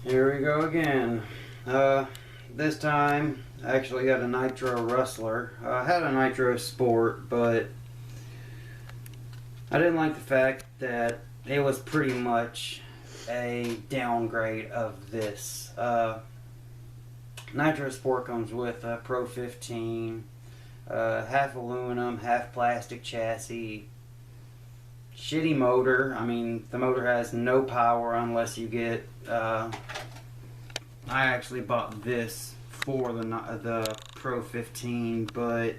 Here we go again. This time I actually got a Nitro Rustler. I had a Nitro Sport, but I didn't like the fact that it was pretty much a downgrade of this. Nitro Sport comes with a Pro 15, half aluminum, half plastic chassis. Shitty motor. I mean, the motor has no power unless you get. I actually bought this for the Pro 15, but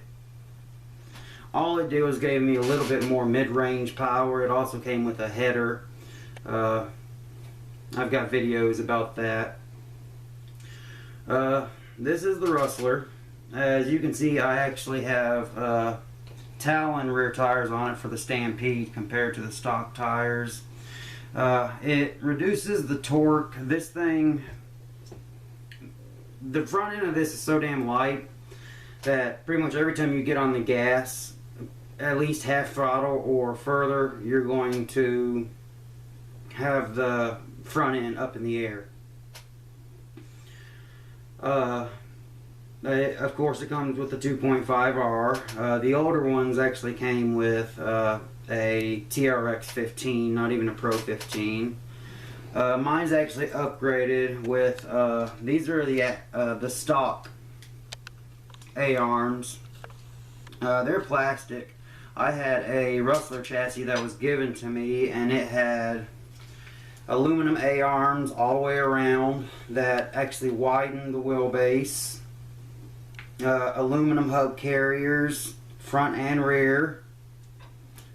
all it did was gave me a little bit more mid-range power. It also came with a header. I've got videos about that. This is the Rustler. As you can see, I actually have Talon rear tires on it for the Stampede compared to the stock tires. It reduces the torque. This thing, the front end of this is so damn light that pretty much every time you get on the gas, at least half throttle or further, you're going to have the front end up in the air. Of course, it comes with a 2.5R. The older ones actually came with a TRX 15, not even a Pro 15. Mine's actually upgraded with these are the stock A-arms. They're plastic. I had a Rustler chassis that was given to me, and it had aluminum A-arms all the way around that actually widened the wheelbase. Aluminum hub carriers, front and rear.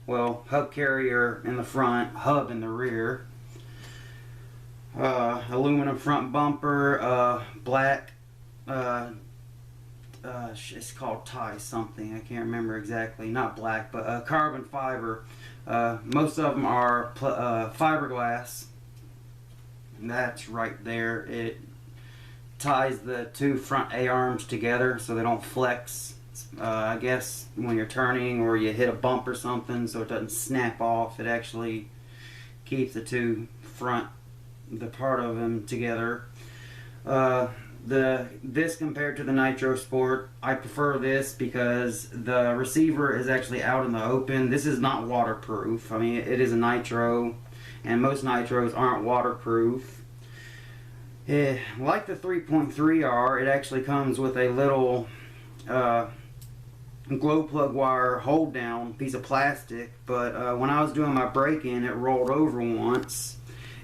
Well, hub carrier in the front, hub in the rear. Aluminum front bumper, black, it's called tie something, I can't remember exactly, not black, but carbon fiber. Most of them are fiberglass. That's right there. It ties the two front A-arms together so they don't flex. I guess when you're turning or you hit a bump or something, so it doesn't snap off. It actually keeps the two front, the part of them together. This compared to the Nitro Sport, I prefer this because the receiver is actually out in the open. This is not waterproof. I mean, it is a Nitro, and most Nitros aren't waterproof. Like the 3.3R, it actually comes with a little glow plug wire hold down piece of plastic, but when I was doing my break-in, it rolled over once,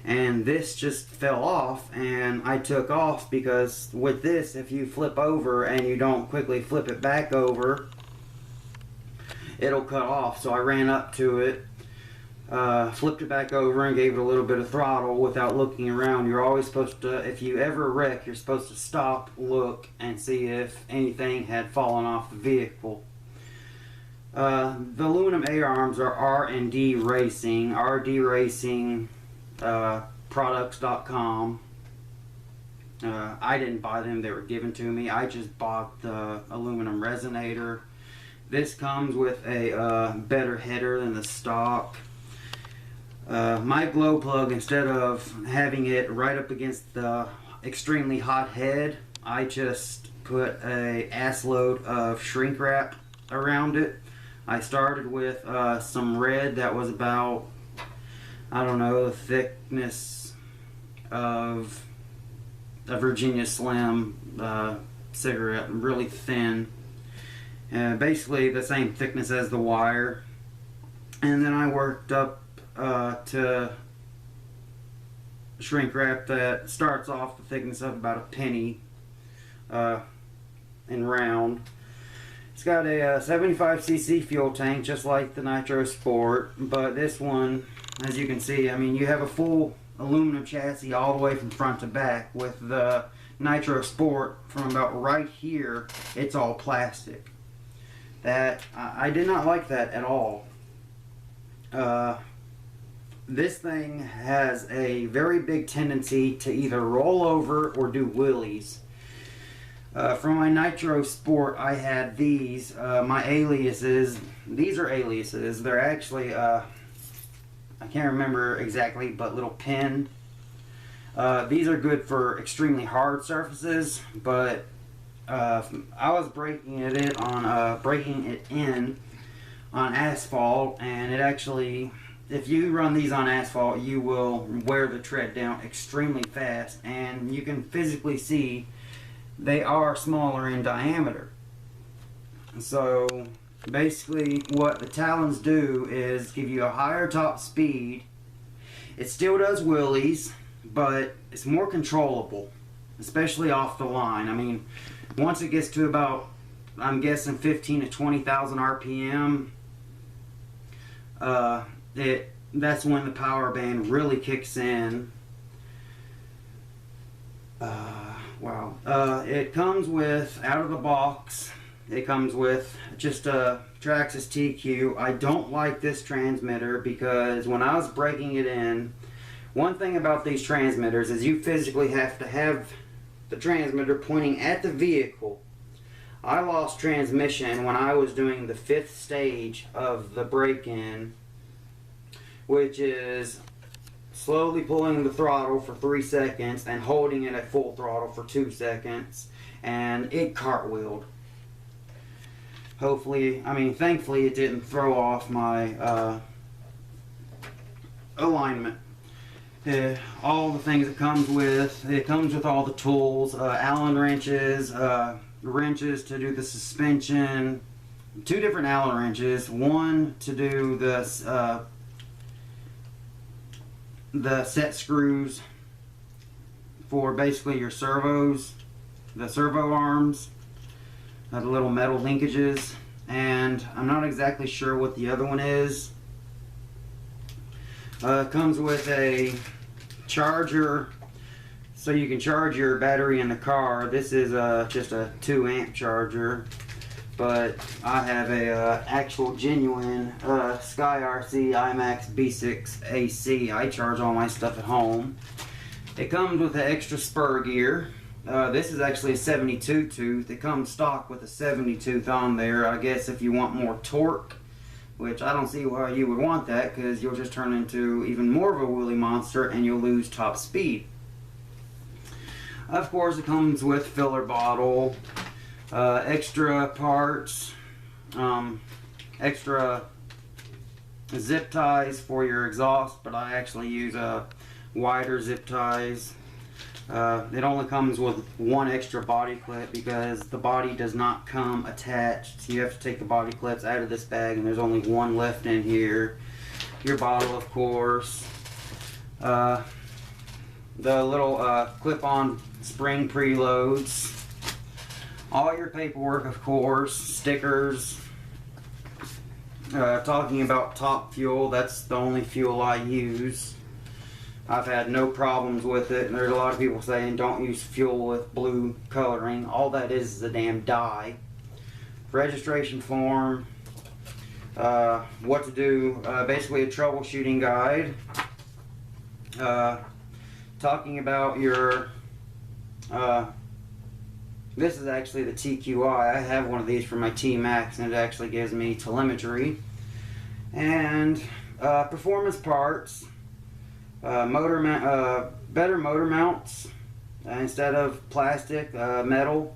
and this just fell off, and I took off because with this, if you flip over and you don't quickly flip it back over, it'll cut off. So I ran up to it, flipped it back over and gave it a little bit of throttle without looking around. You're always supposed to, if you ever wreck, you're supposed to stop, look, and see if anything had fallen off the vehicle. The aluminum A-arms are R&D Racing, rdracing products.com. I didn't buy them, they were given to me. I just bought the aluminum resonator. This comes with a better header than the stock. My glow plug, instead of having it right up against the extremely hot head, I just put a ass load of shrink wrap around it. I started with some red that was about, I don't know, the thickness of a Virginia Slim cigarette, really thin. Basically the same thickness as the wire. And then I worked up to shrink wrap that starts off the thickness of about a penny and round. It's got a 75cc fuel tank just like the Nitro Sport, but this one, as you can see, I mean, you have a full aluminum chassis all the way from front to back. With the Nitro Sport, from about right here, it's all plastic. That I did not like that at all. This thing has a very big tendency to either roll over or do wheelies. For my Nitro Sport, I had these, my aliases. These are aliases. They're actually, I can't remember exactly, but little pin These are good for extremely hard surfaces, but I was breaking it in on asphalt, and it actually, if you run these on asphalt, you will wear the tread down extremely fast, and you can physically see they are smaller in diameter. So basically what the talons do is give you a higher top speed. It still does wheelies, but it's more controllable, especially off the line. I mean, once it gets to about, I'm guessing 15 to 20,000 RPM, that's when the power band really kicks in. Wow. It comes with, out of the box, it comes with just a Traxxas TQ. I don't like this transmitter because when I was breaking it in, one thing about these transmitters is you physically have to have the transmitter pointing at the vehicle. I lost transmission when I was doing the 5th stage of the break-in, which is slowly pulling the throttle for 3 seconds and holding it at full throttle for 2 seconds, and it cartwheeled. Hopefully, I mean, thankfully it didn't throw off my alignment. All the things it comes with all the tools, Allen wrenches, wrenches to do the suspension, 2 different Allen wrenches, one to do the set screws for basically your servos, the servo arms, the little metal linkages, and I'm not exactly sure what the other one is. It comes with a charger so you can charge your battery in the car. This is just a 2 amp charger, but I have a actual genuine Sky RC IMAX B6 AC. I charge all my stuff at home. It comes with an extra spur gear. This is actually a 72 tooth. It comes stock with a 70 tooth on there. I guess if you want more torque, which I don't see why you would want that, because you'll just turn into even more of a wheelie monster and you'll lose top speed. Of course, it comes with filler bottle, extra parts, extra zip ties for your exhaust, but I actually use wider zip ties. It only comes with 1 extra body clip because the body does not come attached. So you have to take the body clips out of this bag, and there's only 1 left in here. Your bottle, of course. The little clip-on spring preloads. All your paperwork, of course. Stickers. Talking about top fuel, that's the only fuel I use. I've had no problems with it, and there's a lot of people saying don't use fuel with blue coloring. All that is a damn dye. Registration form, what to do, basically a troubleshooting guide, talking about your, this is actually the TQI. I have one of these for my T-Max, and it actually gives me telemetry, and performance parts. Better motor mounts instead of plastic, metal,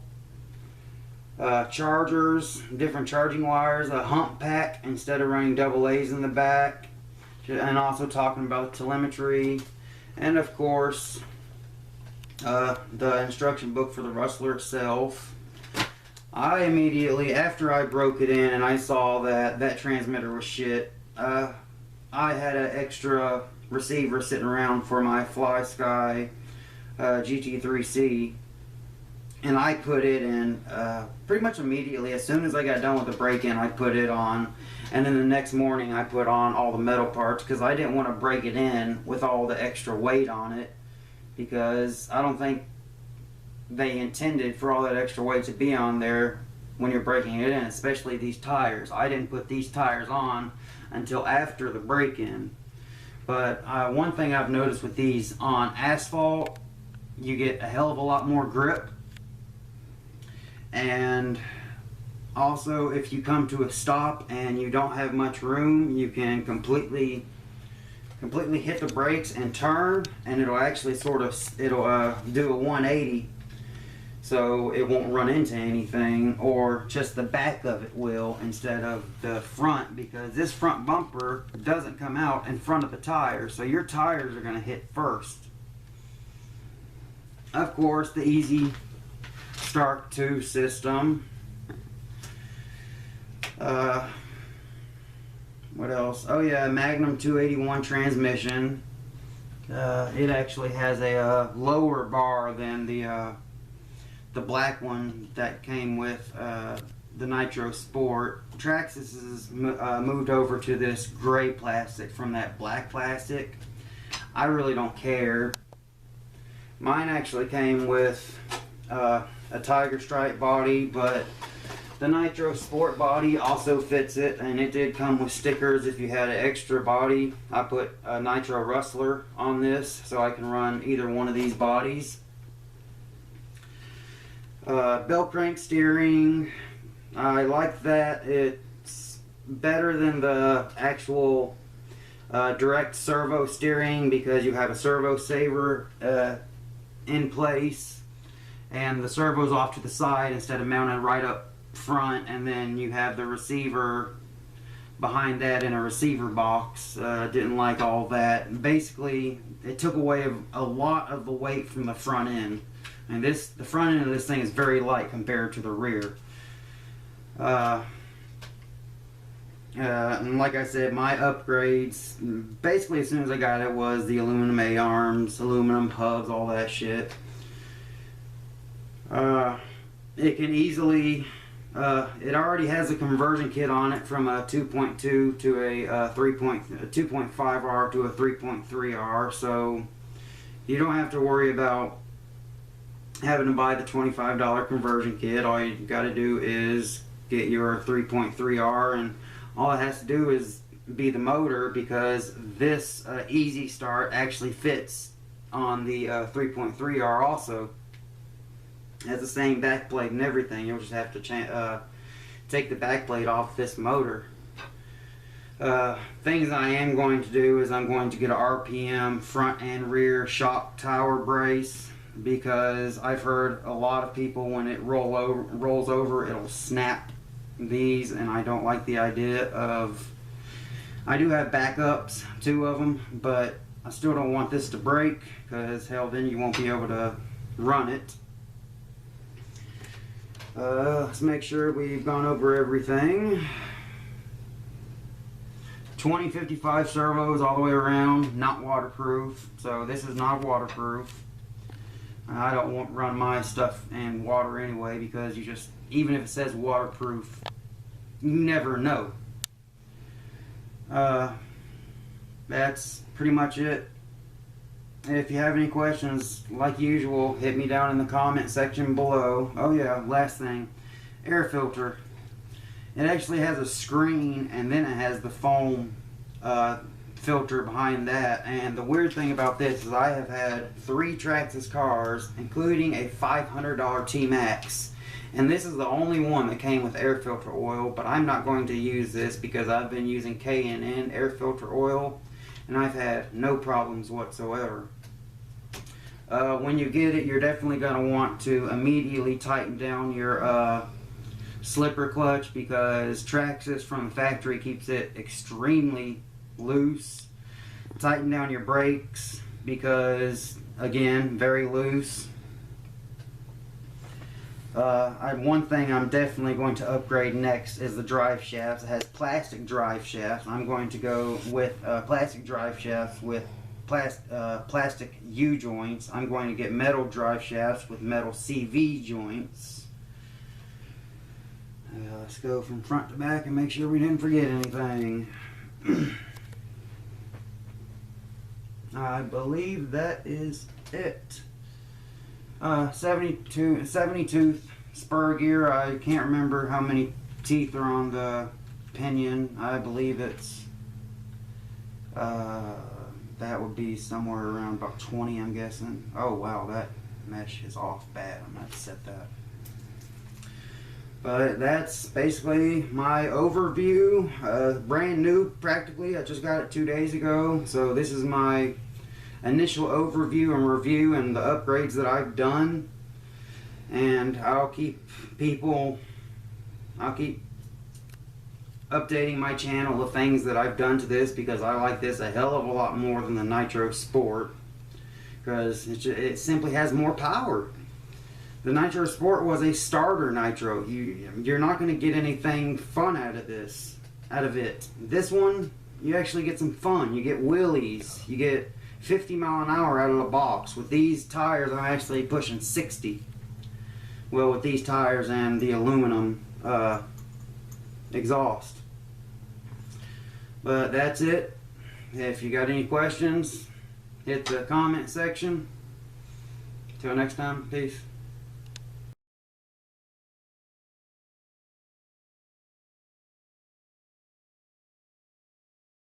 chargers, different charging wires, a hump pack instead of running double A's in the back, and also talking about telemetry, and of course the instruction book for the Rustler itself. I immediately, after I broke it in and I saw that that transmitter was shit, I had an extra receiver sitting around for my FlySky GT3C, and I put it in pretty much immediately. As soon as I got done with the break-in, I put it on, and then the next morning I put on all the metal parts because I didn't want to break it in with all the extra weight on it, because I don't think they intended for all that extra weight to be on there when you're breaking it in, especially these tires. I didn't put these tires on until after the break-in. But one thing I've noticed with these, on asphalt, you get a hell of a lot more grip. And also, if you come to a stop and you don't have much room, you can completely completely hit the brakes and turn, and it'll actually sort of do a 180, so it won't run into anything, or just the back of it will instead of the front, because this front bumper doesn't come out in front of the tires, so your tires are going to hit first. Of course, the easy start to system. What else? Oh yeah, Magnum 281 transmission. It actually has a lower bar than the black one that came with the Nitro Sport. Traxxas has moved over to this gray plastic from that black plastic. I really don't care. Mine actually came with a tiger stripe body, but the Nitro Sport body also fits it, and it did come with stickers if you had an extra body. I put a Nitro Rustler on this so I can run either one of these bodies. Bellcrank Steering, I like that. It's better than the actual direct servo steering because you have a servo saver in place, and the servo's off to the side instead of mounted right up front, and then you have the receiver behind that in a receiver box. Didn't like all that. Basically, it took away a lot of the weight from the front end, and the front end of this thing is very light compared to the rear. And like I said, my upgrades, basically as soon as I got it, was the aluminum A-arms, aluminum hubs, all that shit. It can easily, it already has a conversion kit on it from a 2.2 to a 2.5R to a 3.3R, so you don't have to worry about having to buy the $25 conversion kit. All you got to do is get your 3.3R, and all it has to do is be the motor, because this Easy Start actually fits on the 3.3R also. It has the same back plate and everything. You'll just have to take the back plate off this motor. Things I am going to do is I'm going to get a RPM front and rear shock tower brace, because I've heard a lot of people, when it rolls over, it'll snap these, and I don't like the idea of. I do have backups, 2 of them, but I still don't want this to break, because hell, then you won't be able to run it. Let's make sure we've gone over everything. 2055 servos all the way around, not waterproof, so this is not waterproof. I don't run my stuff in water anyway, because you just, even if it says waterproof, you never know. That's pretty much it. If you have any questions, like usual, hit me down in the comment section below. Oh yeah, last thing, air filter. It actually has a screen, and then it has the foam filter behind that. And the weird thing about this is I have had 3 Traxxas cars, including a $500 T-Max, and this is the only one that came with air filter oil. But I'm not going to use this because I've been using K&N air filter oil, and I've had no problems whatsoever. When you get it, you're definitely going to want to immediately tighten down your slipper clutch, because Traxxas from the factory keeps it extremely loose. Tighten down your brakes, because again, very loose. One thing I'm definitely going to upgrade next is the drive shafts. It has plastic drive shafts. I'm going to go with plastic drive shafts with plastic U-joints. I'm going to get metal drive shafts with metal CV joints. Let's go from front to back and make sure we didn't forget anything. I believe that is it. 70 tooth spur gear. I can't remember how many teeth are on the pinion. I believe it's that would be somewhere around about 20, I'm guessing. Oh wow, that mesh is off bad. I'm gonna have to set that. But that's basically my overview. Brand new practically. I just got it 2 days ago. So this is my initial overview and review and the upgrades that I've done. And I'll keep updating my channel of things that I've done to this, because I like this a hell of a lot more than the Nitro Sport, because it simply has more power. The Nitro Sport was a starter Nitro. You're not going to get anything fun out of it. This one, you actually get some fun. You get wheelies. You get 50 mile an hour out of the box. With these tires, I'm actually pushing 60. Well, with these tires and the aluminum exhaust. But that's it. If you got any questions, hit the comment section. Till next time, peace.